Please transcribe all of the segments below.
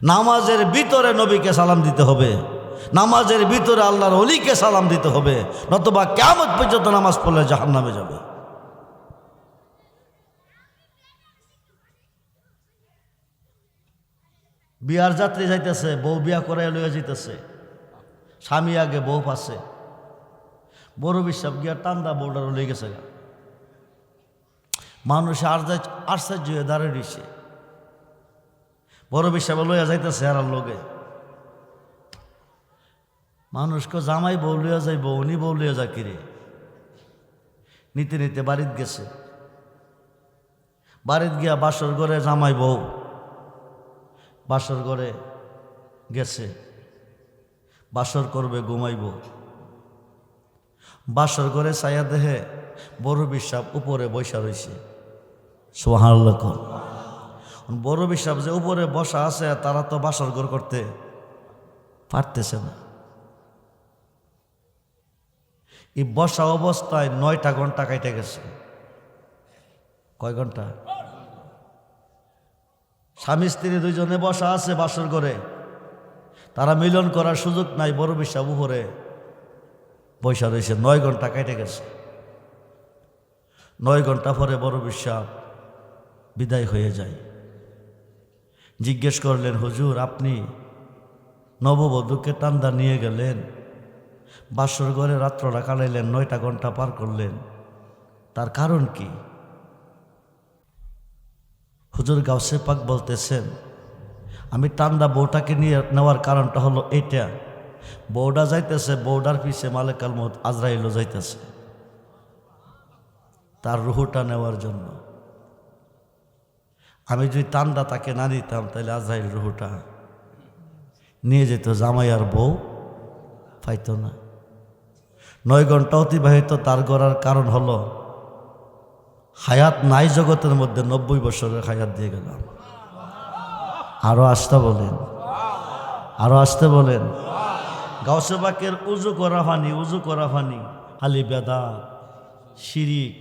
নামাজের ভিতরে নবীকে সালাম দিতে হবে, নামাজের ভিতরে আল্লাহর ওলিকে সালাম দিতে হবে, নতুবা কিয়ামত পর্যন্ত নামাজ পড়লে জাহান্নামে যাবে। বিয়ার যাত্রী যাইতেছে, বউ বিয়া করে লইয়া যাইতেছে, স্বামী আগে বউ পাশে, বড় বিশ্বাস গিয়া টান্দা বউটার লই গেছে। মানুষ আশ্চর্য হয়ে দাঁড়িয়ে দিছে, বড় বিশ্বাস লইয়া যাইতেছে আর লোকে মানুষকে জামাই বউ লইয়া যাই, বউ উনি বউ লইয়া যা কিরে নিতে নিতে বাড়িতে গেছে। বাড়িতে গিয়া বাসর ঘরে জামাই বউ বাসর ঘরে গেছে, বাসর করবে, ঘুমাইব। বাসর ঘরে ছায়া দেহে বড় বিশ্বাস উপরে বসা রয়েছে। সুবহানাল্লাহ। বড় বিশ্বাস যে উপরে বসা আছে, তারা তো বাসর ঘর করতে পারতেছে না। এই বসা অবস্থায় 9টা ঘন্টা কাটে গেছে। কয় ঘন্টা? স্বামী স্ত্রী দুইজনে বসা আছে বাসর ঘরে, তারা মিলন করার সুযোগ নাই। বড় বিশ্বাস উপরে বসা রয়েছে, 9 ঘন্টা কেটে গেছে। 9 ঘন্টা পরে বড় বিশ্বাস বিদায় হয়ে যায়। জিজ্ঞেস করলেন, হুজুর আপনি নববধূকে টান্দা নিয়ে গেলেন, বাসর ঘরে রাত্রটা কাটাইলেন, 9টা ঘন্টা পার করলেন, তার কারণ কি? হুজুর গাউসে পাক বলতেছেন, আমি টান্দা বউটাকে নিয়ে নেওয়ার কারণটা হলো এটা, বউডা যাইতেছে, বউডার পিছে মালেকাল মউত আজরাইলও যাইতেছে তার রুহুটা নেওয়ার জন্য। আমি যদি টান্দা তাকে না দিতাম, তাহলে আজরাইল রুহুটা নিয়ে যেত, জামাই আর বউ পাইত না। 9 ঘন্টা অতিবাহিত তার গড়ার কারণ হলো হায়াত নাই জগতের মধ্যে, 90 বছরের হায়াত দিয়ে গেলাম। আরো আসতে বলেন, আরো আসতে বলেন। গাউসে পাকের উজু করা ফানি হালি বেদা শিরিক।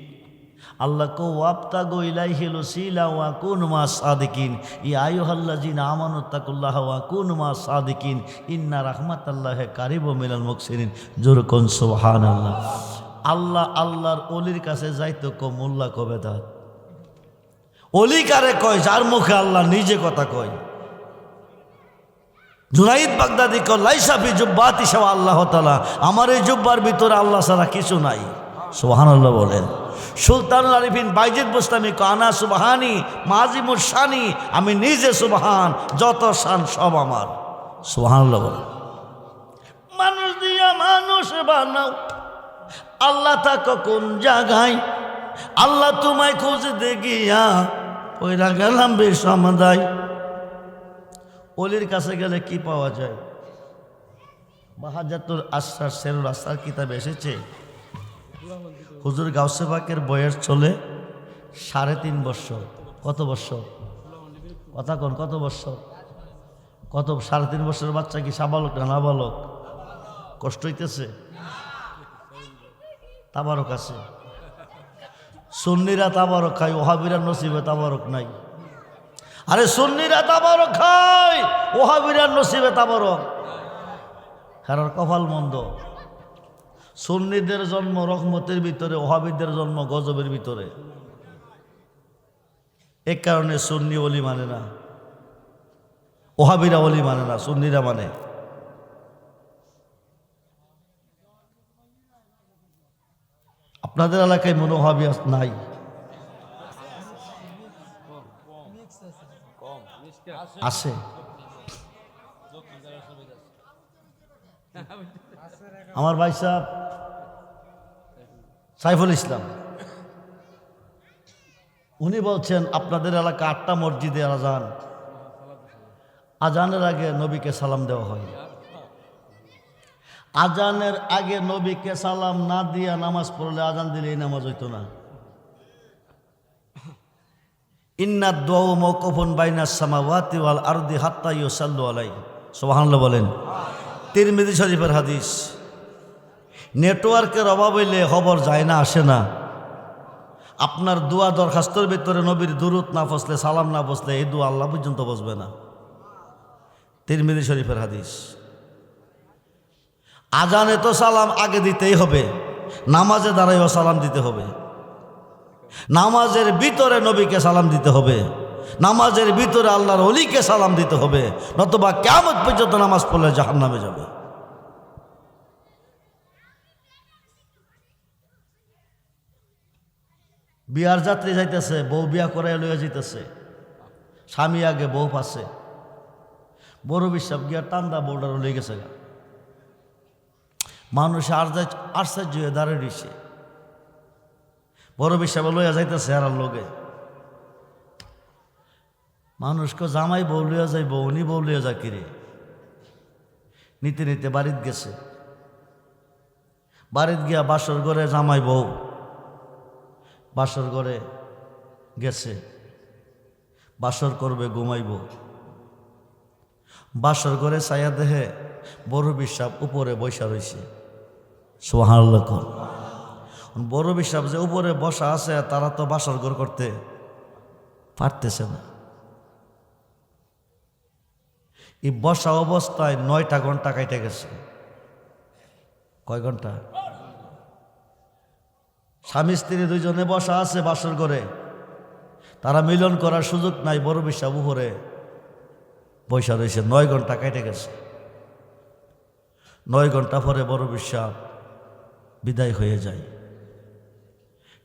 আল্লাহ কো ওয়াবতাগু ইলাইহিল ওয়াসিলা ওয়া কুনু মাস সাদিকিন, ইয়া আইয়ুহাল্লাযিনা আমানু তাকুল্লাহা ওয়া কুনু মাস সাদিকিন, ইন্না রাহমাতাল্লাহি কারিবুম মিনাল মুহসিনিন। জোরে কোন সুবহানাল্লাহ। আল্লাহ আল্লাহর অলির কাছে যাইতো কো মোল্লা কবে দাঁত। অলি কারে কয়? যার মুখে আল্লাহ নিজে কথা কয়। জুনাইদ বাগদাদি কয়, লাইসা ফি জুব্বাতি শাওয়া আল্লাহ তাআলা, আমার এই জুব্বার ভিতরে আল্লাহ ছাড়া কিছু নাই। সুবহানাল্লাহ বলেন। সুলতানুল আরিফিন বাইজিদ বুস্তামি কয়, আনা সুবহানি মাজিমুর শানি, আমি নিজে সুবহান, যত শান সব আমার। সুবহানাল্লাহ বলেন। মানুষ দিয়া মানুষ বানাও, আল্লাহ থাকো কোন জায়গায়, আল্লাহ তোমায় খুঁজতে গিয়া পয়রা গেলাম বেসমাদায়। অলির কাছে গেলে কি পাওয়া যায়? বাহাজাতুল আসরার সেরুল আসরার কিতাবে এসেছে, হুজুর গাউসে পাকের বয়স চলে 3.5 বছর। কত বছর? কথা কোন, কত বছর? কত? 3.5 বছরের বাচ্চা কি সাবালক না নাবালক? কষ্ট হইতেছে? তাবারক আছে। সুন্নিরা তাবারক খায়, ওহাবিরা নসিবে তাবারক নাই। আরে সুন্নিরা তাবারক খায়, ওহাবিরা নসিবে তাবারক। কারণ কপাল মন্দ। সুন্নিদের জন্ম রহমতের ভিতরে, ওহাবিদের জন্ম গজবের ভিতরে। এই কারণে সুন্নি ওলি মানে না, ওহাবিরা ওলি মানে না, সুন্নিরা মানে। আপনাদের এলাকায় মনে ওহাবি নাই? আছে। আমার ভাই সাহেব সাইফুল ইসলাম, উনি বলছেন আপনাদের এলাকা 8টা মসজিদে আজান, আজানের আগে নবীকে সালাম দেওয়া হয়। আজানের আগে নবীকে সালাম না দিয়া নামাজ পড়লে, আজান দিলে এই নামাজ হইতো না। ইন্না দুআ মাওকুফুন বাইনাস সামাওয়াতি ওয়াল আরদি হাত্তা ইউসাল্লু আলাইহি। সুবহানাল্লাহ বলেন। তিরমিজি শরীফের হাদিস। নেটওয়ার্কের অভাব হইলে খবর যায় না, আসে না। আপনার দোয়া দরখাস্তর ভিতরে নবীর দুরূদ না বসলে, সালাম না বসলে, এই দোয়া আল্লাহ পর্যন্ত বসবে না। তিরমিজি শরীফের হাদিস। আজানে তো সালাম আগে দিতেই হবে, নামাজে দাঁড়াইও সালাম দিতে হবে, নামাজের ভিতরে নবীকে সালাম দিতে হবে, নামাজের ভিতরে আল্লাহর ওলিকে সালাম দিতে হবে, নতুবা কিয়ামত পর্যন্ত নামাজ পড়লে জাহান্নামে যাবে। বিয়ার যাত্রী যাইতেছে, বউ বিয়া করে লইয়া যাইতেছে, স্বামী আগে বউ পাশে, বড় বিশ্বাস গিয়া টান্দা বউটার লই গেছে। মানুষ আশ্চর্য হয়ে দাঁড়িয়ে দিছে, বড় বিশ্বাস লইয়া যাইতেছে আর লোকে মানুষকে জামাই বউ লইয়া যাইব, উনি বউ লইয়া যা কিরে নিতে নিতে বাড়িতে গেছে। বাড়িতে গিয়া বাসর ঘরে জামাই বউ বাসর ঘরে গেছে, বাসর করবে, ঘুমাইব। বাসর ঘরে ছায়া দেহে বড় বিশ্বাস উপরে বসা রয়েছে। সুবহানাল্লাহ। বড় বিশ্বাস যে উপরে বসা আছে, তারা তো বাসর ঘর করতে পারতেছে না। এই বসা অবস্থায় 9টা ঘন্টা কাটে গেছে। কয় ঘন্টা? স্বামী স্ত্রী দুইজনে বসা আছে বাসর ঘরে, তারা মিলন করার সুযোগ নাই। বড় বিশ্বাস উপরে বসা রয়েছে, 9 ঘন্টা কেটে গেছে। 9 ঘন্টা পরে বড় বিশ্বাস বিদায় হয়ে যায়।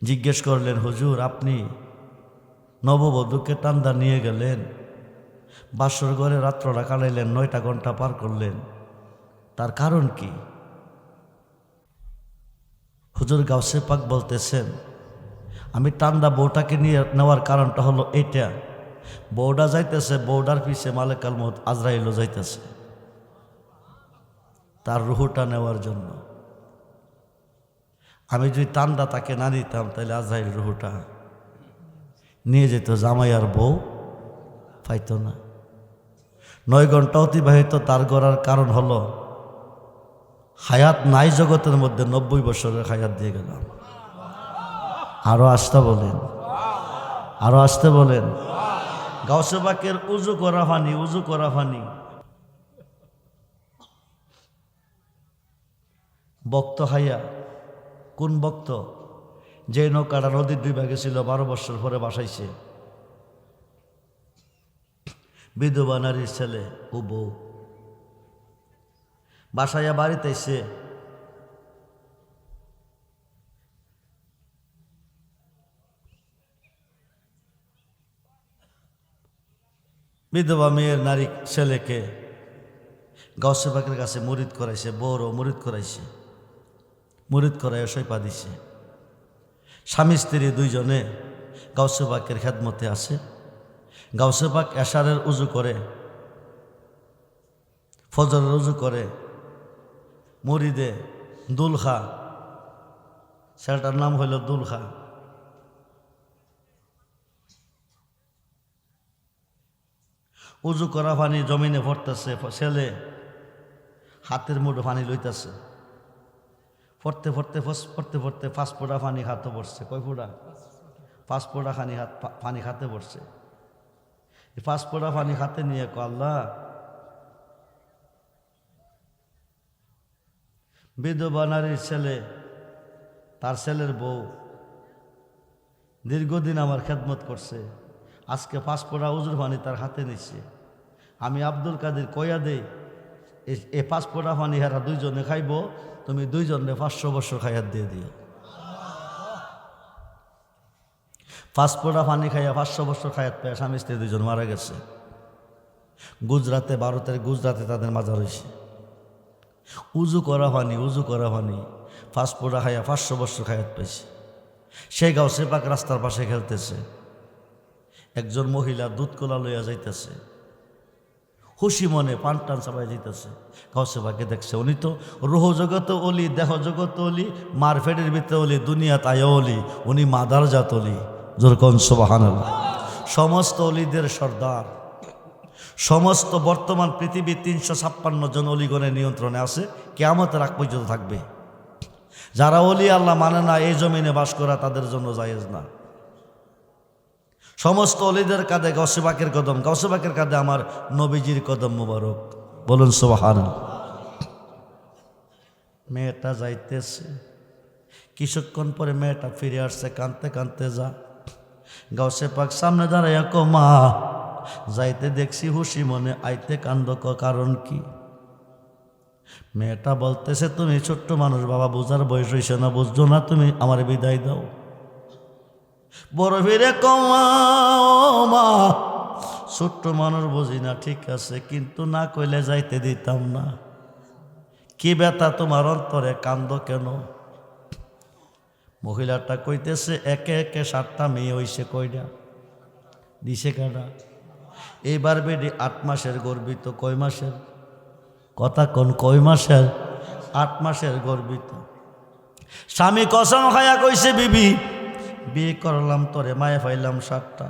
জিজ্ঞেস করলেন, হুজুর আপনি নববধূকে টান্দা নিয়ে গেলেন, বাসর ঘরে রাত্রটা কাটাইলেন, 9টা ঘন্টা পার করলেন, তার কারণ কি? হুজুর গাউসে পাক বলতেছেন, আমি টান্দা বউটাকে নিয়ে নেওয়ার কারণটা হলো এইটা, বউডা যাইতেছে, বউডার পিছে মালেকাল মউত আজরাইলও যাইতেছে তার রুহুটা নেওয়ার জন্য। আমি যদি টান্দা তাকে না দিতাম, তাহলে আজরাইল রুহুটা নিয়ে যেত, জামাই আর বউ পাইত না। 9 ঘন্টা অতিবাহিত তার গড়ার কারণ হলো হায়াত নাই জগতের মধ্যে, 90 বছরের হায়াত দিয়ে গেলাম। আরো আসতে বলেন, আরো আসতে বলেন। গাউসে পাকের উজু করা পানি, উজু করা পানি। বক্ত হাইয়া, কোন বক্ত? যে নৌকাটা নদীর 2 ভাগে ছিল, 12 বছর পরে বাসাইছে। বিধবা নারীর ছেলে ও বউ বাসাইয়া বাড়িতে এসে বিধবা মেয়ের নারী ছেলেকে গাউসে পাকের কাছে মুরিদ করাইছে, বউরও মুরিদ করাইছে, মুরিদ করাইয়া সৈপা দিছে। স্বামী স্ত্রী দুইজনে গাউসে পাকের খেদমতে আছে। গাউসে পাক এশারের উজু করে, ফজরের উজু করে, মুরিদে দুলখা, ছেলেটার নাম হইল দুলখা, উজু করা পানি জমিনে পড়তেছে, ছেলে হাতের মুঠো পানি লইতেছে, পড়তে পড়তে পড়তে পড়তে 5 ফোঁটা পানি হাতে পড়ছে। কয় ফোঁটা? 5 ফোঁটা পানি খাতে পড়ছে। 5 ফোঁটা পানি খাতে নিয়ে আল্লাহ, বিধবা নারীর ছেলে, তার ছেলের বউ দীর্ঘদিন আমার খেদমত করছে, আজকে 5 ফোঁটা উজুর পানি তার হাতে নিচ্ছে। আমি আব্দুল কাদের কয়া দেই, এই 5 ফোঁটা পানি হেরা দুইজনে খাইব, তুমি দুইজনে 500 বছর খাইয়াত দিয়ে দিও। 5 ফোঁটা পানি খাইয়া 500 বছর খাইয়াত পেয়ে স্বামী স্ত্রী দুইজন মারা গেছে। গুজরাটে, ভারতের গুজরাটে তাদের মাজার হয়েছে। উজু করা পানি, উজু করা পানি 5 ফোঁটা খাইয়া 500 বছর খাইয়াত পেয়েছে। সেই গাউসে পাক রাস্তার পাশে খেলতেছে, একজন মহিলা দুধ কোলা লইয়া যাইতেছে, খুশি মনে পান টান চাপাই যাইতেছে। গাউসে পাকে দেখছে, উনি তো রুহ জগত অলি, দেহ জগত অলি, মারফেটের ভিতরে অলি, দুনিয়া তাই অলি, উনি মাদার জাত অলি। যেরকম সুবহানাল্লাহ। সমস্ত অলিদের সর্দার, সমস্ত বর্তমান পৃথিবীর 356 জন অলিগণের নিয়ন্ত্রণে আছে, কিয়ামতের আগ পর্যন্ত থাকবে। যারা অলি আল্লাহ মানে না, এই জমিনে বাস করা তাদের জন্য জায়েজ না। সমস্ত অলিদের কাঁধে গাউসে পাকের কদম, গাউসে পাকের কাঁধে আমার নবীজির কদম মুবারক। বলুন সুবহানাল্লাহ। মেয়েটা যাইতেছে, কিছুক্ষণ পরে মেয়েটা ফিরে আসছে কাঁদতে কাঁদতে। যা গাউসে পাক সামনে দাঁড়াইয়া কো মা, যাইতে দেখছি হুশি মনে, আইতে কান্দ কারণ কি? মেয়েটা বলতেছে তুমি ছোট্ট মানুষ বাবা, বোঝার বয়স হয়েছে না, বুঝছো না তুমি, আমার বিদায় দাও। বড় ফিরে কমা মা, ছোট্ট মানুষ বুঝি না, ঠিক আছে, কিন্তু না কইলে যাইতে দিতাম না। কি ব্যথা তোমার অন্তরে, কান্দ কেন? মহিলাটা কইতেছে একে একে 7টা মেয়ে হইছে। কয়টা দিছে কাটা? এইবার বেডি 8 মাসের গর্বিত। কয় মাসের কথা কোন? কয় মাসের? 8 মাসের গর্বিত। স্বামী কসম খায়া কইছে বিবি, বিয়ে করলাম তোরে, মায়ে পাইলাম 7টা,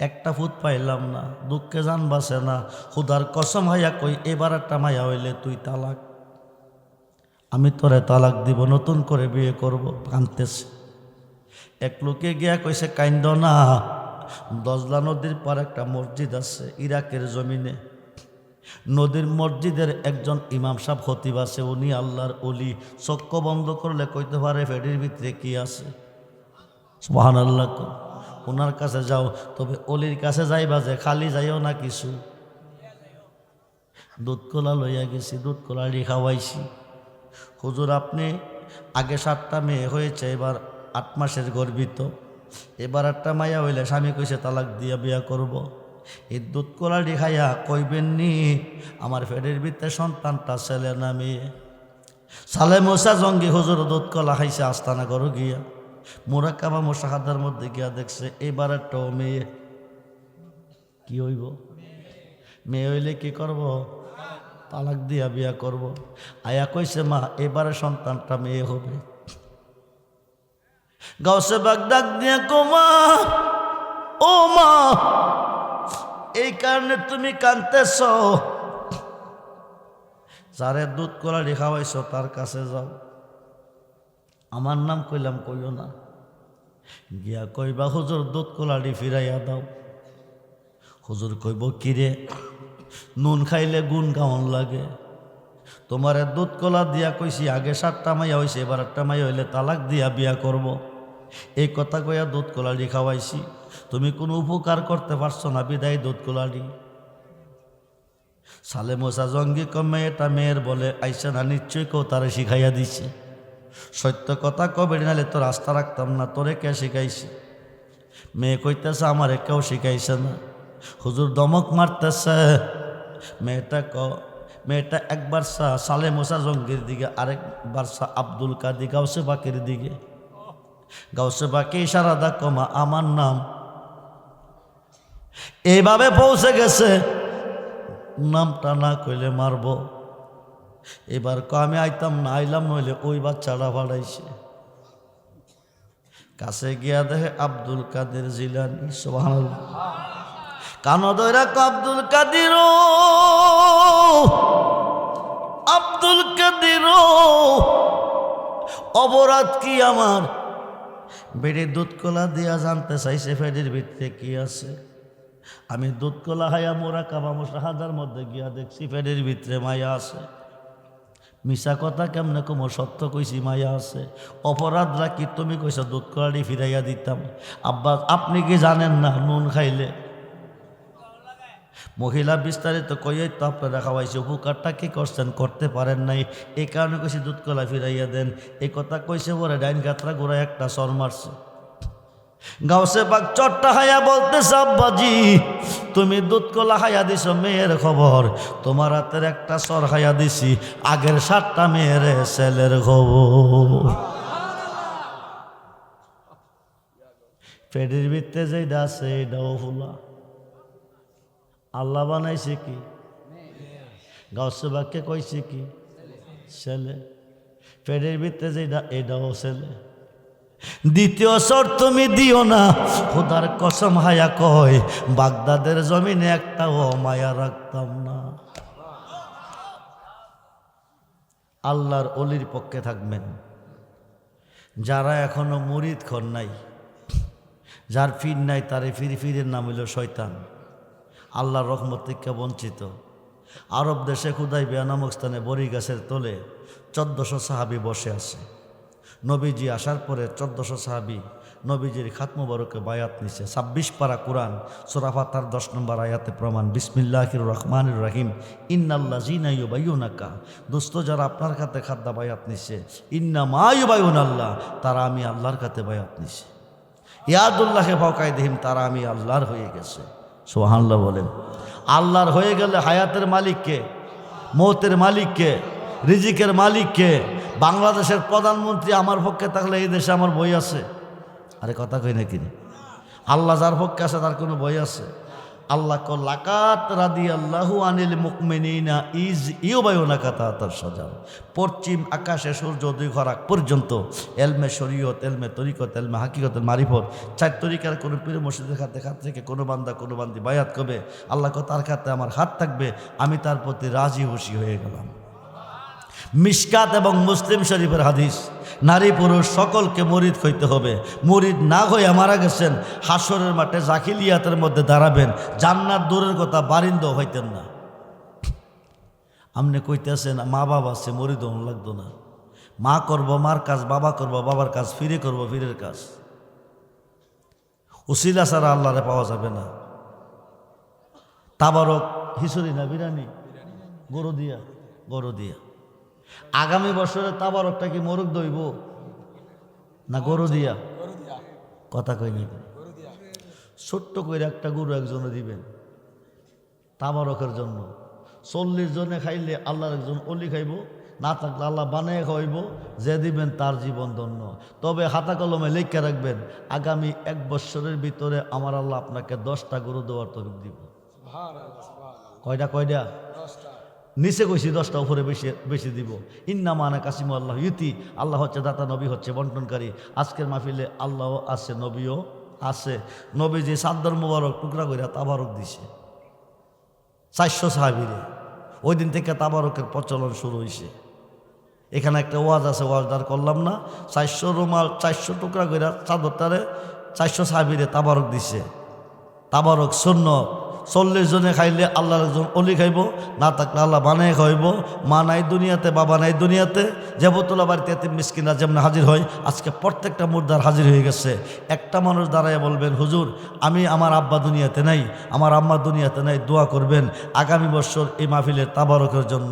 একটা ফুট পাইলাম না, দুঃখে জান বাসে না। খুদার কসম খাইয়া কই এবার একটা মায়া হইলে তুই তালাক, আমি তোরে তালাক দিব, নতুন করে বিয়ে করব। কাঁদতেছে। এক লোকে গিয়া কইছে কাইন্দ না, দজলা নদীর পর একটা মসজিদ আছে ইরাকের জমিনে। নদীর মসজিদের একজন ইমাম সাহেব খতিব আছে, উনি আল্লাহর ওলি। চক্ষু বন্ধ করলে কইতে পারে ফেডির ভিতরে কি আছে। সুবহানাল্লাহ। ওনার কাছে যাও, তবে অলির কাছে যাইবা যে খালি যাইও না, কিছু দুধ কলা লইয়া গেছি, দুধ কলা খাওয়াইছি। হুজুর আপনি আগে 7টা মেয়ে হয়েছে, এবার 8 মাসের গর্বিত, এবার একটা মায়া হইলে স্বামী কইছে তালাক দিয়া বিয়া করব। এই দুধ কলাটি খাইয়া কইবেন নি আমার ফেডের ভিতরে সন্তানটা ছেলে না মেয়ে? সালে মোসা জঙ্গি হুজুর দুধ কলা খাইছে আস্তানা ঘর গিয়া, মোরাক্কাবা মোশাহাদার মধ্যে গিয়া দেখছে এবার একটা মেয়ে। কি হইব? মেয়ে হইলে কি করব? তালাক দিয়া বিয়া করব। আয়া কইছে মা এবারে সন্তানটা মেয়ে হবে। গাউসে বাগ ডাক দিয়ে কো মা, ও মা, এই কারণে তুমি কাঁদতেছ? যারে দুধ কলা খাওয়াইছ তার কাছে যাও, আমার নাম কইলাম কইও না। গিয়া কইবা হুজুর দুধ কলাটি ফিরাইয়া দাও। হুজুর কইব কিরে, নুন খাইলে গুণ কেমন লাগে? তোমারে দুধ কলা দিয়া কইছি আগে 7টা মাইয়া হয়েছে, এবার একটা মাইয়া হইলে তালাক দিয়া বিয়া করব। এই কথা কইয়া দুধ কলাটি খাওয়াইছি, তুমি কোনো উপকার করতে পারছো না, বিদায় দুধ কলাটি। সালে মোসা জঙ্গি কমে এটা মেয়ের বলে আইসা না, নিশ্চয়ই কেউ তারে শিখাইয়া দিছে। সত্য কথা কবে নালে তো রাস্তা রাখতাম না, তোরে কে শিখাইছে? মেয়ে কইতেছে আমারে কেউ শিখাইছে না। হুজুর দমক মারতেছে। মেয়েটা একবার সালে মোসা জঙ্গির দিকে, আরেকবার আব্দুল কাদি গাউসে পাকের দিকে। গাউসে পাকে ইশারা দা কমা আমার নাম। এইভাবে পৌঁছে গেছে, নামটা না কইলে মারব। এবার আমি আইতাম না, আইলাম নইলে ওই বাচ্চাটা ভাড়াইছে। কাছে গিয়া দেখে আব্দুল কাদের জিলানী। সুবহানাল্লাহ। কানো দইরা আব্দুল কাদির, আব্দুল কাদির, অপরাধ কি আমার? বেড়ে দুধ কলা দিয়া জানতে চাইছে ফেডির ভিতরে কি আছে। আমি দুধ কলা হায়া মোরাক্কাবা মোশাহাদার মধ্যে গিয়া দেখছি ফেডির ভিতরে মায়া আছে। মিশা কথা কেমনে কম, সত্য কইছি মায়া আছে। অপরাধরা কি? তুমি কইছ দুধ কলাটি ফিরাইয়া দিতাম। আব্বা আপনি কি জানেন না নুন খাইলে? মহিলা বিস্তারিত কইয়াই তো আপনারা খাওয়াইছে, উপকারটা কি করছেন? করতে পারেন নাই, এই কারণে কইছি দুধ কলা ফিরাইয়া দেন। এই কথা কইছে পরে ডাইন গাত্রা গোড়ায় একটা সর মারছে। গাউসে পাক চট্টা হায়া বলতেছে আব্বাজি তুমি দুধ কলা হায়া দিছ, মেয়ের খবর। তোমার হাতের একটা সর হায়া দিছি, আগের 7টা মেয়ের ছেলের খবর। পেটের ভিতরে যেটা আছে এটাও ফুলা। আল্লাহ বানাইছে কি? গাউসে পাককে কইছে কি? ছেলে। পেটের ভিতরে যেটা এটাও ছেলে। দ্বিতীয় সর তুমি দিও না, খোদার কসম হায়া কয় বাগদাদের জমিনে একটাও মায়া রাখতাম না। আল্লাহর অলির পক্ষে থাকবেন। যারা এখনো মুরিদ খন নাই, যার ফির নাই, তারে ফিরের নাম হইল শয়তান। আল্লাহর রহমত থেকে বঞ্চিত। আরব দেশে হুদাইবিয়া নামক স্থানে বড়ি গাছের তলে 1400 সাহাবি বসে আছে। নবীজি আসার পরে 1400 সাহাবি নবীজির খাত মুবারকে বায়াত নিছে। 26 পারা কোরআন সূরা ফাতিহার 10 নম্বর আয়াতে প্রমাণ, বিসমিল্লাহির রহমানির রহিম, ইন্নাল্লাযীনা ইউবাইয়ুনাকা, দোস্ত যারা আপনার কাছে খাদ্দা বায়াত নিছে, ইন্নামা ইউবাইয়ুনাল্লাহ, তারা আমি আল্লাহর কাছে বায়াত নিছে। ইয়াদুল্লাহি ফাওকা আইদিহিম, তারা আমি আল্লাহর হয়ে গেছে। সুবহানাল্লাহ বলেন। আল্লাহর হয়ে গেলে হায়াতের মালিককে, মৌতের মালিককে, রিজিকের মালিককে। বাংলাদেশের প্রধানমন্ত্রী আমার পক্ষে থাকলে এই দেশে আমার বই আছে? আরে কথা কই নাকি? আল্লাহ যার পক্ষে আছে তার কোনো বই আছে? আল্লাহ কল লাকাত রাদিয়াল্লাহু আনিল মুমিনিনা ইজ ইউবাইউনাকা তাতার সাজার। পশ্চিম আকাশে সূর্য 2 ঘর আগ পর্যন্ত এলমে শরীয়ত, এলমে তরিকত, এলমে হাকিকত, মারিফত, 4 তরিকার কোনো পীর মুর্শিদের হাতে থেকে কোনো বান্দা কোনো বান্দি বায়াত করবে, আল্লাহ কো তার হাতে আমার হাত থাকবে, আমি তার প্রতি রাজি খুশি হয়ে গেলাম। মিশকাত এবং মুসলিম শরীফের হাদিস, নারী পুরুষ সকলকে মুরিদ হইতে হবে। মুরিদ না হয়ে মারা গেছেন, হাসরের মাঠে জাকিলিয়াতের মধ্যে দাঁড়াবেন, জান্নাত দূরের কথা বারিন্দাও হইতেন না। আপনি কইতেছেন মা বাবা আছে, মুরিদ লাগতো না। মা করবো মার কাজ, বাবা করবো বাবার কাজ, ফিরে করবো ফিরের কাজ। উসিলা ছাড়া আল্লাহরে পাওয়া যাবে না। তাবারক হিসুরি না বিরানি, গরু দিয়া, গরু দিয়া। আগামী বছরে তাবারকটা কি মোরগ দইব না গরু দিয়া? কথা কই নাকি? ছোট্ট করে একটা গরু একজনে দিবেন তাবারকের জন্য। 40 জনে খাইলে আল্লাহর একজন অলি খাইব, না থাকলে আল্লাহ বানিয়ে খাইব। যে দিবেন তার জীবন ধন্য। তবে হাতা কলমে লেখা রাখবেন, আগামী 1 বছরের ভিতরে আমার আল্লাহ আপনাকে 10টা গরু দেওয়ার তৌফিক দিব। কয়টা? কয়টা? নিচে কইছি 10টা, উপরে বেশি দিব। ইন্নামা আনা কাসিমু আল্লাহ ইউতি, আল্লাহ হচ্ছে দাতা, নবী হচ্ছে বন্টনকারী। আজকের মাহফিলে আল্লাহ আছে, নবীও আছে। নবী যে সাদ্দার মুবারক টুকরা করে তাবারক দিছে 400 সাহাবীরে। ওই দিন থেকে তাবারকের প্রচলন শুরু হয়েছে। এখানে একটা ওয়াজ আছে, ওয়াজদার করলাম না। 400 রুমাল, 400 টুকরা করে চাদরটারে 400 সাহাবীরে তাবারক দিছে। তাবারক সুন্নাত। 40 জনে খাইলে আল্লাহর একজন অলি খাইব, না থাকলে আল্লাহ বানায় খাইব। মা নাই দুনিয়াতে, বাবা নাই দুনিয়াতে। জেবতুল্লাহ বাড়িতে এতিম মিসকিনরা যেমন হাজির হয়, আজকে প্রত্যেকটা মুর্দার হাজির হয়ে গেছে। একটা মানুষ দাঁড়ায় বলবেন, হুজুর আমি আমার আব্বা দুনিয়াতে নাই, আমার আম্মা দুনিয়াতে নাই, দোয়া করবেন আগামী বছর এই মাহফিলের তাবারকের জন্য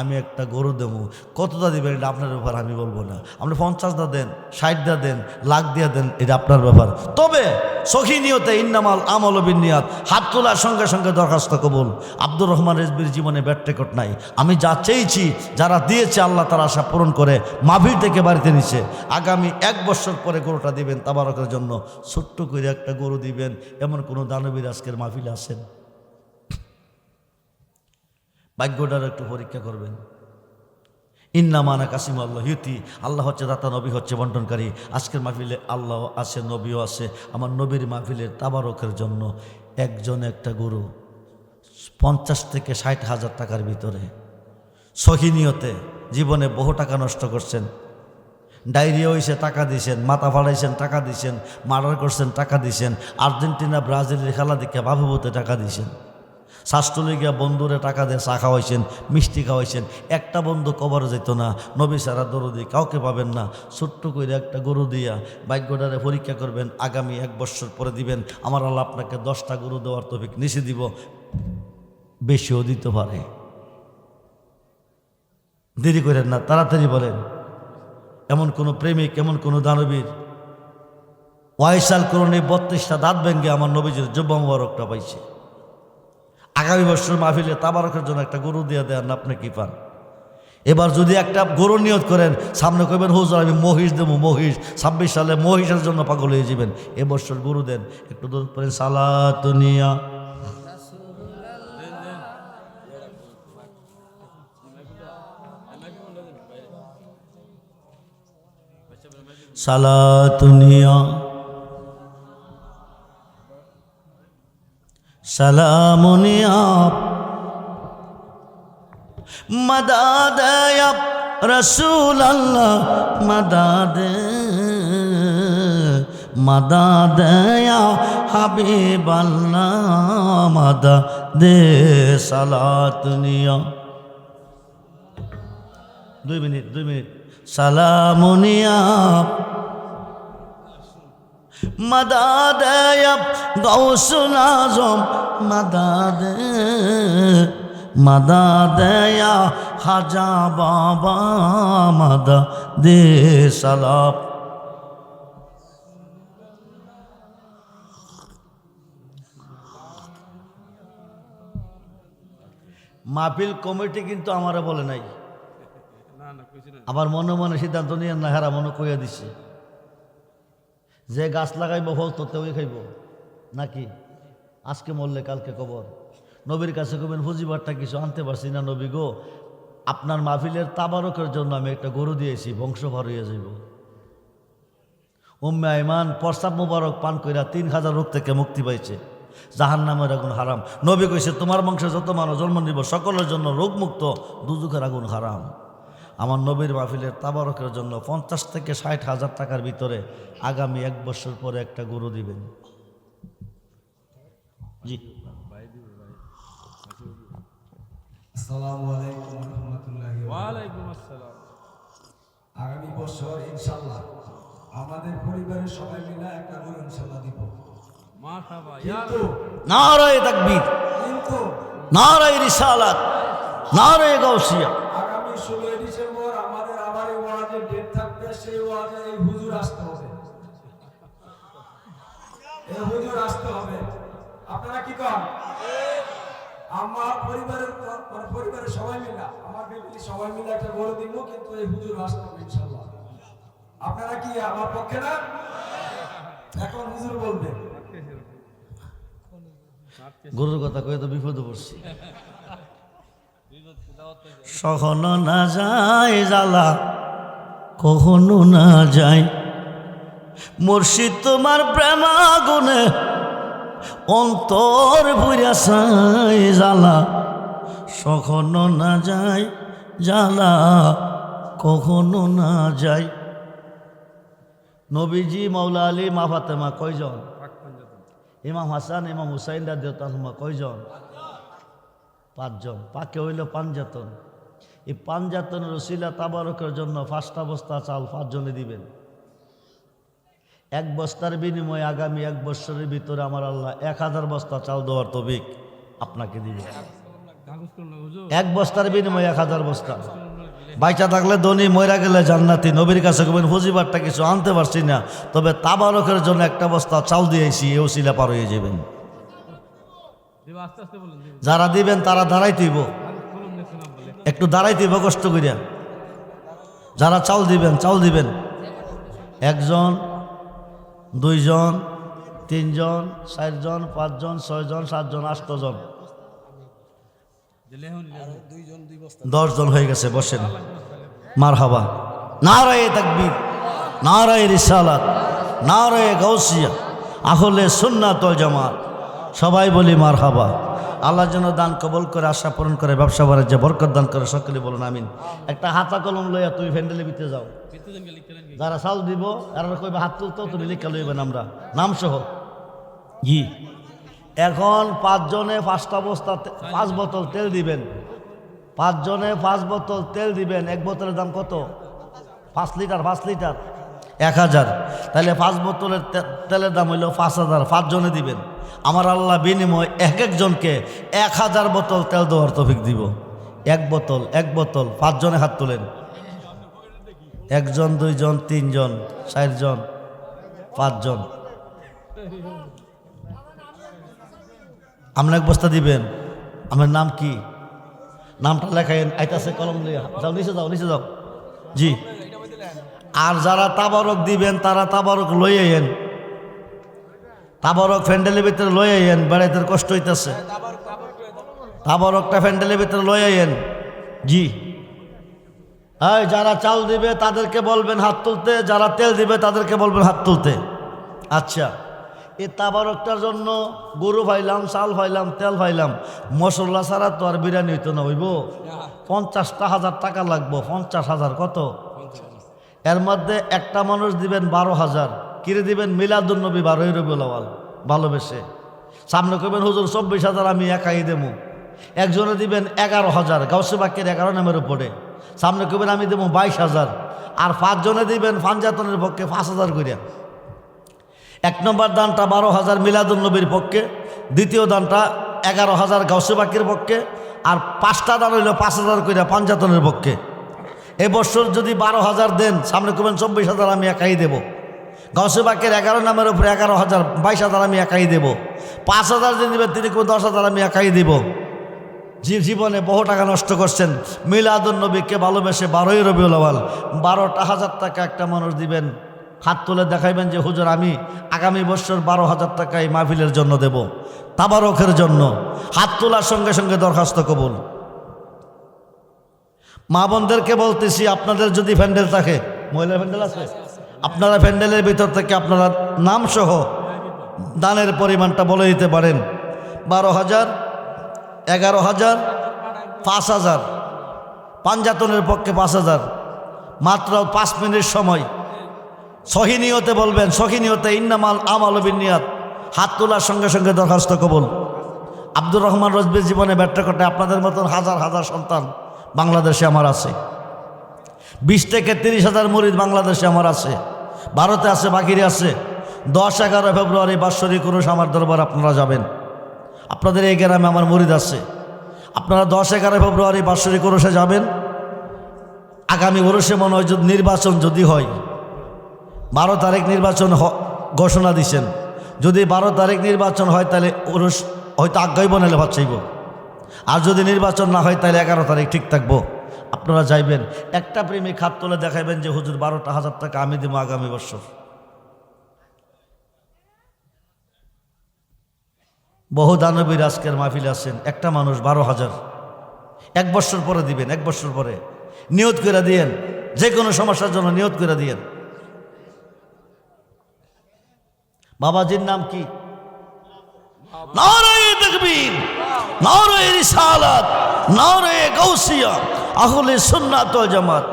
আমি একটা গরু দেবো। কতটা দিবেন এটা আপনার ব্যাপার, আমি বলবো না। আপনি 50 দেন, 60 দেন, লাখ দিয়ে দেন, এটা আপনার ব্যাপার। তবে সখী নিয়তে ইন্নামাল আমল বিনিয়াত, হাত তোলার সঙ্গে সঙ্গে দরখাস্ত কবুল। আব্দুর রহমান রেজবির জীবনে ব্যাট রেকর্ড নাই। আমি যা চেয়েছি, যারা দিয়েছে আল্লাহ তার আশা পূরণ করে মাহফিল থেকে বাড়িতে নিছে। আগামী 1 বছর পরে গরুটা দিবেন তাবারকের জন্য, ছোট্ট করে একটা গরু দিবেন। এমন কোনো দানবীর আজকের মাহফিলে আছেন? ভাগ্যটার একটু পরীক্ষা করবেন। ইন্নামানা কাসিম আল্লাহ ইউতি, আল্লাহ হচ্ছে দাতা, নবী হচ্ছে বন্টনকারী। আজকের মাহফিলে আল্লাহ আছে, নবীও আছে। আমার নবীর মাহফিলের তাবারকের জন্য একজন একটা গরু 50 থেকে 60 হাজার টাকার ভিতরে। সহি নিয়তে জীবনে বহু টাকা নষ্ট করছেন। ডায়রিয়া হয়েছে টাকা দিয়েছেন, মাথা ফাড়াইছেন টাকা দিয়েছেন, মার্ডার করছেন টাকা দিয়েছেন, আর্জেন্টিনা ব্রাজিলের খেলা দেখে বাবুবতে টাকা দিয়েছেন, শাস্ত্রলে গিয়া বন্ধুরে টাকা দিয়ে চা খাওয়াইছেন, মিষ্টি খাওয়াইছেন। একটা বন্ধু কবরে যেত না। নবী সারা দরদি কাউকে পাবেন না। ছোট্ট করে একটা গরু দিয়া ভাগ্যটারে পরীক্ষা করবেন। আগামী 1 বছর পরে দিবেন, আমার আল্লাহ আপনাকে 10টা গরু দেওয়ার তৌফিক নিচে দিব, বেশিও দিতে পারে। দেরি করেন না, তাড়াতাড়ি বলেন। এমন কোনো প্রেমিক, এমন কোনো দানবীর ওয়াইসাল করণে 32টা দাঁত ভেঙ্গে আমার নবীজির জুব্বা মুবারকটা পাইছে। আগামী বছর মাহফিলে তাবারকের জন্য একটা গরু দিয়ে দেন, আপনি কি পান? এবার যদি একটা গরু নিয়ত করেন, সামনে কইবেন হুজুর আমি মহিষ দেবো, মহিষ 26 সালে মহিষের জন্য পাগল হয়ে যাবেন। এবছর গরু দেন। একটু দূর পড়েন সালাতুনিয়া সালাতুনিয়া সালামুনিয়া মদদ ইয়া রাসূল আল্লাহ মদদ মদদ ইয়া হাবিবাল্লাহ মাদা দে সালাত নিয়া 2 মিনিট সালামুনিয়া मदद गौसुल आज़म मदद या खाजा बाबा मदद सलाम। মাহফিল কমিটি কিন্তু আমারে বলে নাই, আবার মনে মনে সিদ্ধান্ত নিয়ে না হেরা মনে কইয়া দিছে যে গাছ লাগাইব ফল তো তেই খাইব নাকি? আজকে মরলে কালকে কবর। নবীর কাছে কবেন ফুজিবারটা কিছু আনতে পারছি না নবী গো, আপনার মাহফিলের তাবারকের জন্য আমি একটা গরু দিয়েছি, বংশ ভর হয়ে যাইব। উম্মে আইমান প্রস্তাব মুবারক পান কইরা 3000 রোগ থেকে মুক্তি পাইছে, জাহান্নামের আগুন হারাম। নবী কইছে তোমার বংশে যত মানুষ জন্ম নিব সকলের জন্য রোগমুক্ত, দুজখের আগুন হারাম। আমার নবীর মাহফিলের তাবারকের জন্য 50 থেকে 60,000 টাকার ভিতরে আগামী 1 বছর পরে একটা গরু দিবেন। জি আসসালামু আলাইকুম ওয়া রাহমাতুল্লাহি ওয়া আলাইকুম আসসালাম। আগামী বছর ইনশাআল্লাহ আমাদের পরিবারের সবাই মিলে একটা গরু ইনশাআল্লাহ দিব। মাশাআল্লাহ। কিন্তু নারায়ে তাকবীর, কিন্তু নারায়ে রিসালাত, নারায়ে গাউসিয়া। আগামী 16 ডিসেম্বর আমাদের আবার এই ওয়াজের ডেট থাকবে, সেই ওয়াজে এই হুজুর আসতে হবে, এই হুজুর আসতে হবে। আপনারা কি করেন? আমার পরিবারের সবাই মিলে, আমার ফ্যামিলি সবাই মিলে একটা গরু দিব, কিন্তু এই হুজুর আসতে হবে ইনশাআল্লাহ। আপনারা কি আমার পক্ষে না? এখন হুজুর বলবে। গরুর কথা কয়ে তো বিপদে পড়ছি। কখনো না যায় জ্বালা, কখনো না যায় মুর্শিদ তোমার প্রেম আগুনে অন্তর ভুইরা চাই জ্বালা, কখনো না যায় জ্বালা, কখনো না যায়। নবীজি, মাওলা আলী, মা ফাতেমা কয়জন? ইমাম হাসান, ইমাম হুসাইন রাদিয়াল্লাহু আনহুমা কয়জন? 5 জন। পাকে হইল পাঞ্জাতন। এই পাঞ্জাতনের উসিলা তাবারকের জন্য 5টা বস্তা চাল 5 জনে দিবেন। 1 বস্তার বিনিময়ে আগামী 1 বছরের ভিতরে আমার আল্লাহ 1000 বস্তা চাল দেওয়ার তৌফিক আপনাকে দিবে। 1 বস্তার বিনিময়ে 1000 বস্তা। বাইচা থাকলে ধনী, মইরা গেলে জান্নাতি। নবীর কাছে কবেন ফুজিবারটা কিছু আনতে পারছি না, তবে তাবারকের জন্য 1টা বস্তা চাল দিয়েছি, এই উসিলা পার হয়ে যাবেন। যারা দিবেন তারা দাঁড়াইতেইব, একটু দাঁড়াইতেইব কষ্ট করিয়া। যারা চাল দিবেন, চাল দিবেন। 1 জন, 2 জন, 3 জন, 4 জন, 5 জন, 6 জন, 7 জন, 8 জন, 10 জন হয়ে গেছে। বসেন। মারহাবা। নারায়ে তাকবীর, নারায়ে রিসালাত, নারায়ে গাউসিয়া, আহলে সুন্নাত ওয়াল জামাত। সবাই বলি মারহাবা। আল্লাহ যেন দান কবুল করে, আশা পূরণ করে, ব্যবসা বাণিজ্য বরকত দান করে, সকলে বলুন আমিন। একটা হাতা কলম লইয়া তুমি ফ্যান্ডেলে ভিতরে যাও, যারা চাল দিব এরা কইবে হাত তুলতো, তুমি লিখা লইবেন আমরা নাম সহ। জি এখন 5 জনে 5টা বস্তা 5 বোতল তেল দিবেন। 5 জনে 5 বোতল তেল দিবেন। 1 বোতলের দাম কত? 5 লিটার। 5 লিটার 1000। তাহলে 5 বোতলের তেলের দাম হইল 5000। 5 জনে দিবেন। আমার আল্লাহ বিনিময় এক একজনকে 1000 বোতল তেল দেওয়ার তৌফিক দিব। 1 বোতল 1 বোতল। 5 জনে হাত তোলেন। 1 জন, 2 জন, 3 জন, 4 জন, 5 জন। আপনার 1 বস্তা দিবেন। আমার নাম কি? নামটা লেখাইন। আইতাছে কলম লিয়া যাও, নিচে যাও, নিচে যাও। জি। আর যারা তাবারক দিবেন তারা তাবারক লই আইয়েন। তাবারক ফ্যান্ডেলের ভিতরে লই আইয়েন, বেড়াইতে কষ্ট হইতেছে। তাবারকটা ফ্যান্ডেলের ভিতরে লই আইয়েন। জি। এই যারা চাল দিবে তাদেরকে বলবেন হাত তুলতে, যারা তেল দিবে তাদেরকে বলবেন হাত তুলতে। আচ্ছা, এই তাবারকটার জন্য গরু পাইলাম, চাল পাইলাম, তেল পাইলাম, মশলা ছাড়া তো আর বিরিয়ানি হইতো না। হইব 50,000 টাকা লাগবো। 50,000 কত? এর মধ্যে একটা মানুষ দিবেন 12,000। কিরে দিবেন? মিলাদুন নবী 12ই রবিউল আউয়াল ভালোবেসে। সামনে করবেন হুজুর 24,000 আমি একাই দেবো, একজনে দিবেন 11,000 গাউসে বাক্যের 11 নামের উপরে। সামনে করবেন আমি দেবো 22,000, আর 5 জনে দিবেন ফানজাতনের পক্ষে 5,000 করিয়া। 1 নম্বর দানটা 12,000 মিলাদুন নবীর পক্ষে, দ্বিতীয় দানটা 11,000 গাউসে বাক্যের পক্ষে, আর 5টা দান হইল 5,000 করিয়া পাঞ্জাতনের পক্ষে। এবছর যদি 12,000 দেন, সামনে করবেন 24,000 আমি একাই দেব। গাউসে বাক্যের 11 নামের উপরে 11,000, 22,000 আমি একাই দেব। 5,000 যদি দেবেন তিনি করবেন 10,000 আমি একাই দেব। জীবনে বহু টাকা নষ্ট করছেন মিলাদুন নবীকে ভালোবেসে। 12ই রবিউল আউয়াল 12,000 টাকা একটা মানুষ দিবেন, হাত তুলে দেখাইবেন যে হুজুর আমি আগামী বছর 12,000 টাকা এই মাহফিলের জন্য দেব, তাবারকের জন্য। হাত তোলার সঙ্গে সঙ্গে দরখাস্ত কবুল। মা বোনদেরকে বলতেছি, আপনাদের যদি প্যান্ডেল থাকে, মহিলা প্যান্ডেল আছে, আপনারা প্যান্ডেলের ভিতর থেকে আপনারা নাম সহ দানের পরিমাণটা বলে দিতে পারেন। 12,000, 11,000, 5,000, পাঞ্জাতনের পক্ষে 5,000। মাত্র 5 মিনিট সময়, সহি নিয়তে বলবেন, সহি নিয়তে ইন্নামাল আমালু বিন্নিয়াত। হাত তোলার সঙ্গে সঙ্গে দরখাস্ত কবুল। আব্দুর রহমান রজবির জীবনে ব্যর্থ করতে আপনাদের মতন হাজার হাজার সন্তান বাংলাদেশে আমার আছে। 20 থেকে 30,000 মুরিদ বাংলাদেশে আমার আছে, ভারতে আছে, বাকিরে আছে। 10-11 ফেব্রুয়ারি বাৎসরিক উরুস আমার দরবার আপনারা যাবেন। আপনাদের এই গ্রামে আমার মুরিদ আছে, আপনারা 10-11 ফেব্রুয়ারি বাৎসরিক উরুসে যাবেন। আগামী উরুসে মনে হয় যদি নির্বাচন যদি হয়, 12 তারিখ নির্বাচন ঘোষণা দিছেন, যদি 12 তারিখ নির্বাচন হয় তাহলে উরুস হয়তো আজ্ঞাই বনালে ভাত চাইব। আর যদি নির্বাচন না হয় তাহলে 11 তারিখ ঠিক থাকবো। আপনারা যাইবেন, একটা প্রেমিক হাত তুলে দেখাইবেন যে হুজুর 12,000 টাকা আমি দেবো আগামী বছর। বহু দানবীর আজকের মাহফিলে আছেন, একটা মানুষ 12,000 1 বছর পরে দিবেন। 1 বছর পরে নিয়ত করে দিয়েন, যে কোনো সমস্যার জন্য নিয়ত করে দিয়েন। বাবাজির নাম কি? নারায়ে তাকবীর, নারায়ে রিসালাত, নারায়ে গাউসিয়া, আহলে সুন্নাত ওয়াল জামাত।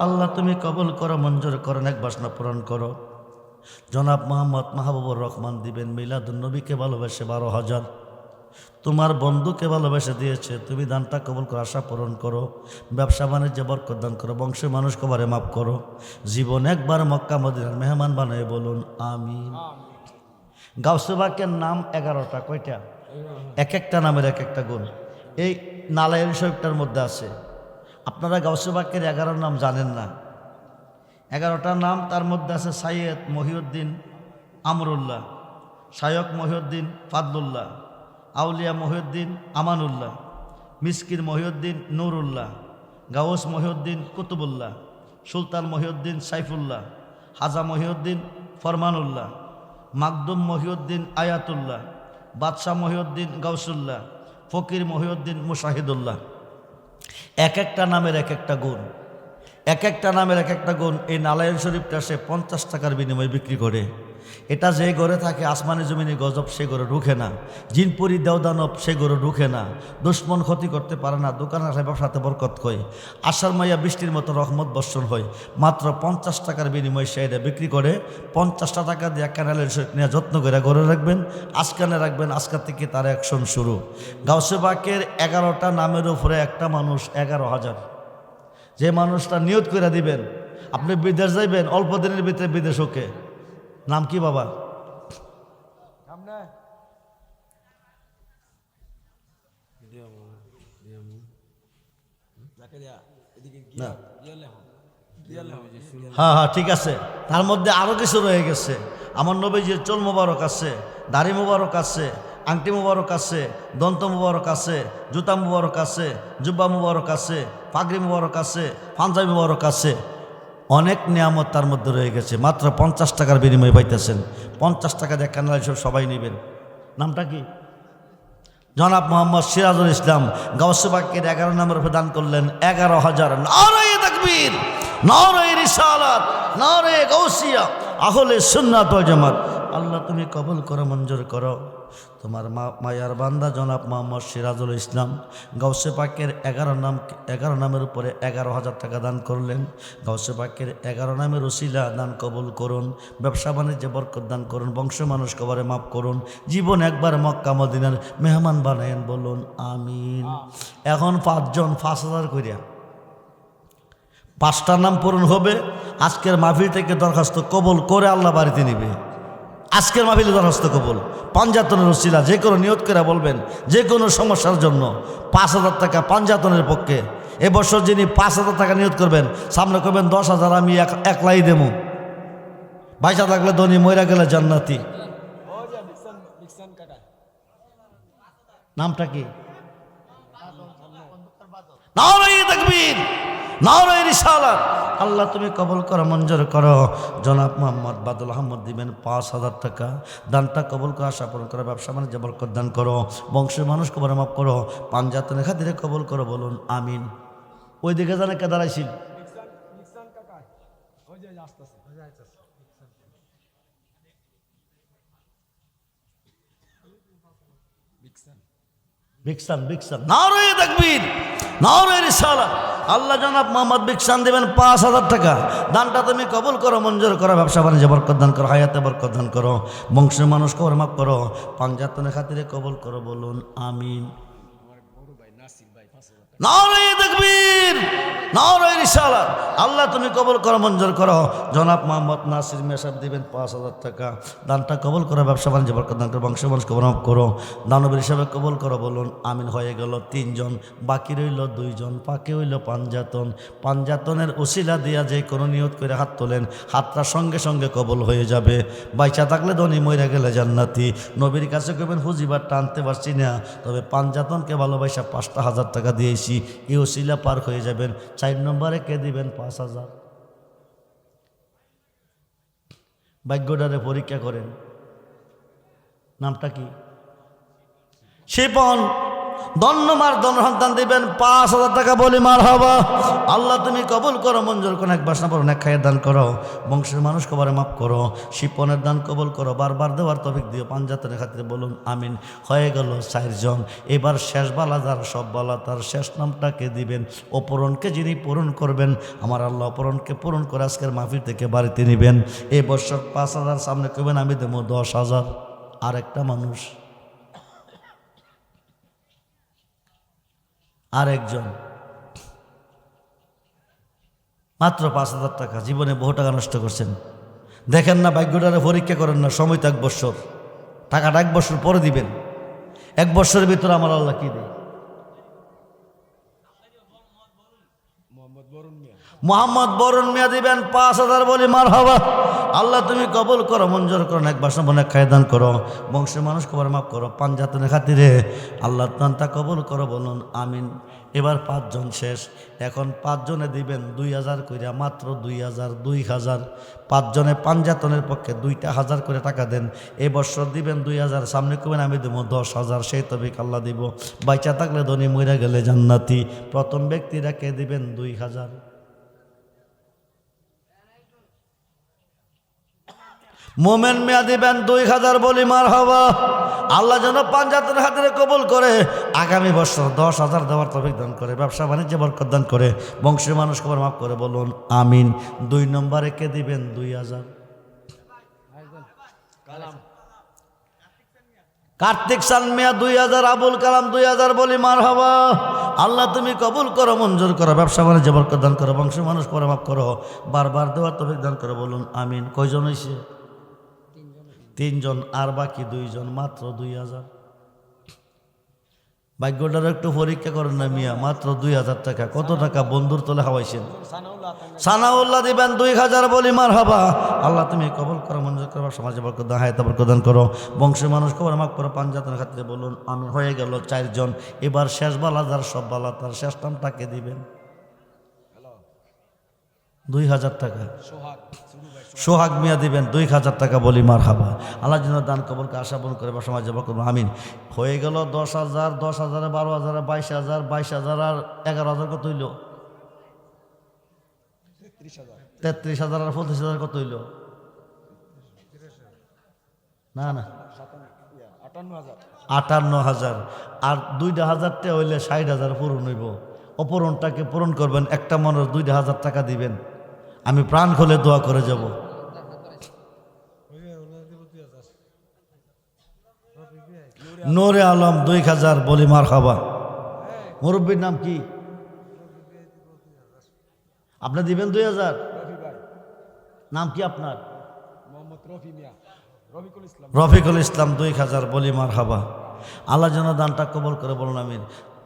আল্লাহ তুমি কবুল করো, মঞ্জুর করো, নেক বাসনা পূরণ করো। জনাব মোহাম্মদ মাহবুবুর রহমান দিবেন মিলাদুন নবীকে ভালোবেসে 12,000। তোমার বন্ধুকে ভালোবেসে দিয়েছে, তুমি দানটা কবুল করো, আশা পূরণ করো, ব্যবসা বাণিজ্যে বরকত দান করো, বংশের মানুষ কবারে মাফ করো, জীবন একবার মক্কা মদিনার মেহমান বানিয়ে বলুন আমিন। গাউসে বাকের নাম 11টা, কয়টা? এক একটা নামের এক একটা গুণ এই নালায়ের শরীফটার মধ্যে আছে। আপনারা গাউসে বাকের 11 নাম জানেন না। 11টা নাম, তার মধ্যে আছে সাইয়্যেদ মহিউদ্দিন আমরুল্লাহ, শায়ক মহিউদ্দিন ফাদলুল্লাহ, আউলিয়া মহিউদ্দিন আমানুল্লাহ, মিসকিন মহিউদ্দিন নুরুল্লাহ, গাউস মহিউদ্দিন কুতুবুল্লাহ, সুলতান মহিউদ্দিন সাইফুল্লাহ, হাজা মহিউদ্দিন ফরমানুল্লাহ, মাকদুম মহিউদ্দিন আয়াতুল্লাহ, বাদশাহ মহিউদ্দিন গাউসুল্লাহ, ফকির মহিউদ্দিন মুশাহিদুল্লাহ। এক একটা নামের এক একটা গুণ, এক একটা নামের এক একটা গুণ। এই নালায়ের শরীফটা সে 50 টাকার বিনিময়ে বিক্রি করে। এটা যে ঘরে থাকে আসমানি জমিনে গজব সে ঘরে ঢুকে না, জিনপুরি দেওদানব সে ঘরে ঢুকে না, দুশ্মন ক্ষতি করতে পারে না, দোকানের ব্যবসাতে বরকত হয়, আষাঢ় মাইয়া বৃষ্টির মতো রহমত বর্ষণ হয়। মাত্র 50 টাকার বিনিময়ে সে এটা বিক্রি করে। 50টা টাকা দিয়ে ক্যানেলের শরীফ নিয়ে যত্ন করে ঘরে রাখবেন, আজকানে রাখবেন। আজকাল থেকে তার অ্যাকশন শুরু। গাউসে বাকের 11টা নামের উপরে একটা মানুষ 11,000। যে মানুষটা নিয়ত করে দিবেন, আপনি বিদেশ যাইবেন, অল্প দিনের ভিতরে বিদেশ ওকে। নাম কি বাবা? হ্যাঁ হ্যাঁ ঠিক আছে। তার মধ্যে আরো কিছু রয়ে গেছে। আমার নবীজির চুল মোবারক আছে, দাড়ি মোবারক আছে, আংটি মুবারক আছে, দন্ত মুবারক আছে, জুতা মুবারক আছে, জুব্বা মুবারক আছে, পাগড়ি মুবারক আছে, পাঞ্জাবি মুবারক আছে। অনেক নিয়ামত তার মধ্যে রয়ে গেছে। মাত্র 50 টাকার বিনিময়ে পাইতেছেন। 50 টাকা দিয়ে ক্যান্ডেল সব সবাই নেবেন। নামটা কি? জনাব মোহাম্মদ সিরাজুল ইসলাম গাউসে বাকের 11 নম্বর প্রদান করলেন 11,000। নারায়ে তাকবীর, নারায়ে রিসালাত, নারায়ে গাউসিয়া, আহলে সুন্নাত ওয়াল জামাত। আল্লাহ তুমি কবুল করো, মঞ্জুর করো। তোমার মায়ার বান্দা জনাব মোহাম্মদ সিরাজুল ইসলাম গাউসে পাকের 11 নামের উপরে 11,000 টাকা দান করলেন। গাউসে পাকের 11 নামের উসিলা দান কবুল করুন, ব্যবসা বাণিজ্যে বরকত দান করুন, বংশ মানুষ কবরে মাফ করুন, জীবন একবার মক্কা মদিনার মেহমান বানায়েন, বলুন আমিন। এখন 5 জন 5,000 করিয়া 5টা নাম পূরণ হবে। আজকের মাহফিল থেকে দরখাস্ত কবুল করে আল্লাহ বাড়িতে নিবে। আজকের মাহফিলে দরখাস্ত কবুল, পাঞ্জাতনের উসিলা যে কোনো নিয়ত করে বলবেন, যে কোনো সমস্যার জন্য 5,000 টাকা পাঞ্জাতনের পক্ষে। এবছর যিনি 5,000 টাকা নিয়ত করবেন, সামনে করবেন 10,000 আমি একলাই দেবো। বাইসা থাকলে ধনী, মইরা গেলে জান্নাতি। নামটা কি? নারায়ে তাকবীর, নারায়ে রিসালাত। আল্লাহ তুমি কবুল করো, মঞ্জুর করো। জনাব মোহাম্মদ বাদল আহমদ দিবেন 5,000 টাকা। দানটা কবুল করো, আশা পূরণ করো, ব্যবসা বাণিজ্যে বরকত দান করো, বংশের মানুষ কবরে মাফ করো, পাঞ্জাতনের খাতিরে কবুল করো, বলুন আমিন। ওই দিকে জানে কে দাঁড়াইছিল? বিকসান নারায়ে তাকবীর, নারায়ে রিসালাত। আল্লাহ জনাব মোহাম্মদ বিকসান দেবেন 5,000 টাকা। দানটা তুমি কবুল করো, মঞ্জুর করো, ব্যবসা বাণিজ্যে বরকত দান করো, হায়াতে বরকত দান করো, বংশের মানুষ কবর মাফ করো, পাঞ্জাতনের খাতিরে কবুল করো, বলুন আমিন। নারায়ে তাকবীর, নারায়ে রিসালাত। আল্লাহ তুমি কবুল করো, মঞ্জুর করো। জনাব মোহাম্মদ নাসির মিয়া সাহেব দিবেন 5,000 টাকা। দানটা কবুল করো, ব্যবসা বাণিজ্য বরকত দান করো, বংশের মানুষ কবর মাফ করো, দানবীর হিসাবে কবুল করো, বলুন আমিন। হয়ে গেল 3 জন, বাকি রইল 2 জন, বাকি হইল পাঞ্জাতন। পাঞ্জাতনের উসিলা দিয়া যে কোনো নিয়ত করে হাত তোলেন, হাতটা সঙ্গে সঙ্গে কবুল হয়ে যাবে। বাইচা থাকলে ধনী, মইরা গেলে জান্নাতি। নবীর কাছে কবেন হুজিবার টানতে পারছি না, তবে পাঞ্জাতনকে ভালোবাসা 5,000 টাকা দিয়েছি, এই উসিলা পার হয়ে যাবেন। 4 নম্বরে কে দিবেন 5,000? ভাগ্যটারে পরীক্ষা করেন। নামটা কি? শিপন ধন্যমার ধন সন্তান দিবেন 5,000 টাকা, বলি মারহাবা। আল্লাহ তুমি কবুল করো, মঞ্জুর করো, এক বাসনা পড়ো, এক খায়ের দান করো, বংশের মানুষ কবরে মাফ করো, শিপনের দান কবুল করো, বারবার দেওয়ার তৌফিক দিও, পাঞ্জাতনের খাতিরে বলুন আমিন। হয়ে গেল 4 জন। এবার শেষ বালা যার, সব বালা তার, শেষ নামটাকে দিবেন। অপূরণকে যিনি পূরণ করবেন, আমার আল্লাহ অপূরণকে পূরণ করে আজকের মাহফিল থেকে বাড়িতে নেবেন। এই বছর 5,000 সামনে করবেন, আমি দেবো 10,000। আর একটা মানুষ, আরেকজন মাত্র 5,000 টাকা। জীবনে বহু টাকা নষ্ট করছেন, দেখেন না, ভাগ্যটারে পরীক্ষা করেন না। সময় তো 1 বছর, টাকাটা 1 বছর পরে দিবেন। 1 বছরের ভিতরে আমার আল্লাহ কি দেয়? মোহাম্মদ বরুণ মিয়া দিবেন 5,000, বলি মারহাবা। আল্লাহ তুমি কবুল করো, মঞ্জুর করো, এক বাসা বনে খায় দান করো, বংশের মানুষ কবর মাফ করো, পাঞ্জাতনের খাতিরে আল্লাহ তান্তা কবুল করো, বলুন আমিন। এবার 5 জন শেষ। এখন 5 জনে দিবেন 2,000 কইরা, মাত্র 2,000, 2,000। 5 জনে পাঞ্জাতনের পক্ষে 2টা 1,000 করে টাকা দেন। এবছর দিবেন 2,000, সামনে কবেন আমি দেবো 10,000। সেই তৌফিক আল্লাহ দিব। বাইচা থাকলে ধনী, মইরা গেলে জান্নাতি। প্রথম ব্যক্তিরা কে দিবেন 2,000? মোমেন মিয়া দিবেন 2,000, বলি মারহাবা। আল্লাহ যেন পাঞ্জাতনের খাতিরে কবুল করে, আগামী বছর 10,000 দেওয়ার তৌফিক দান করে, ব্যবসা বাণিজ্যে বরকত দান করে, বংশের মানুষ কবর মাফ করে, বলুন আমিন। 2 নম্বরে কে দিবেন 2,000? কার্তিক চান মিয়া 2,000, আবুল কালাম 2,000, বলি মারহাবা। আল্লাহ তুমি কবুল করো, মঞ্জুর করো, ব্যবসা বাণিজ্যে বরকত দান করো, বংশের মানুষ কবর মাফ করো, বারবার দেওয়ার তৌফিক দান করো, বলুন আমিন। কয়জন হয়েছে? 3 জন। আর বাকি 2 জন, মাত্র 2,000। ভাগ্যটার একটু পরীক্ষা করেন না মিয়া, মাত্র 2,000 টাকা। কত টাকা বন্ধুর তলে হাওয়াইছেন? সানাউল্লাহ দিবেন 2,000, বলি মারহাবা। আল্লাহ তুমি কবুল করো, মঞ্জুর করো, সমাজে বরকত দান, হায়াতে বরকত দান করো, বংশের মানুষ কবর মাফ করো, পাঞ্জাতনের খাতিরে বলুন আমি। হয়ে গেল 4 জন। এবার শেষ বালা যার, সব বালা তার, শেষ নামটাকে দিবেন 2,000 টাকা। সোহাগ মিয়া দিবেন 2,000 টাকা, বলি মারহাবা। আল্লাহ যেন দান কবুলকে আশা পূরণ করে, সমাজে বরকত আমিন। হয়ে গেল 10,000, 10,000, 12,000, 22,000, 22,000 আর 11,000 কত হইল? 33,000 আর 25,000 কত হইল? না না, 58,000 আর 2,000 হইলে 60,000 পূরণ হইব। অপূরণটাকে পূরণ করবেন, একটা মানুষ 2,000 টাকা দিবেন, আমি প্রাণ খুলে দোয়া করে যাব। নূরে আলম 2,000 বলি মার খাবা। মুরব্বীর নাম কি? আপনি দিবেন 2,000? নাম কি আপনার? রফিকুল ইসলাম 2,000 বলি মার খাবা। আল্লাহ যেন দানটা কবল করে বলুন আমিন।